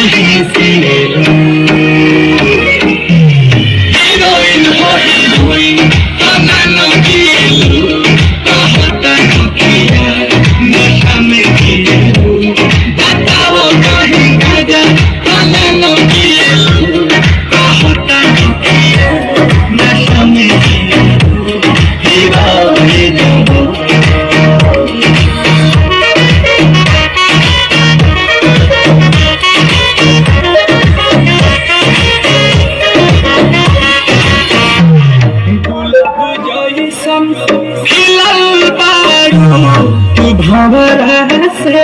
कहीं से हीरोइन हो हीरोइन तमन्ना की कहता किया नशा में किया बताओ कहीं गजब तमन्ना की कहता किया नशा में किया हीरोइन हो खिलल बारू तू भंवरा से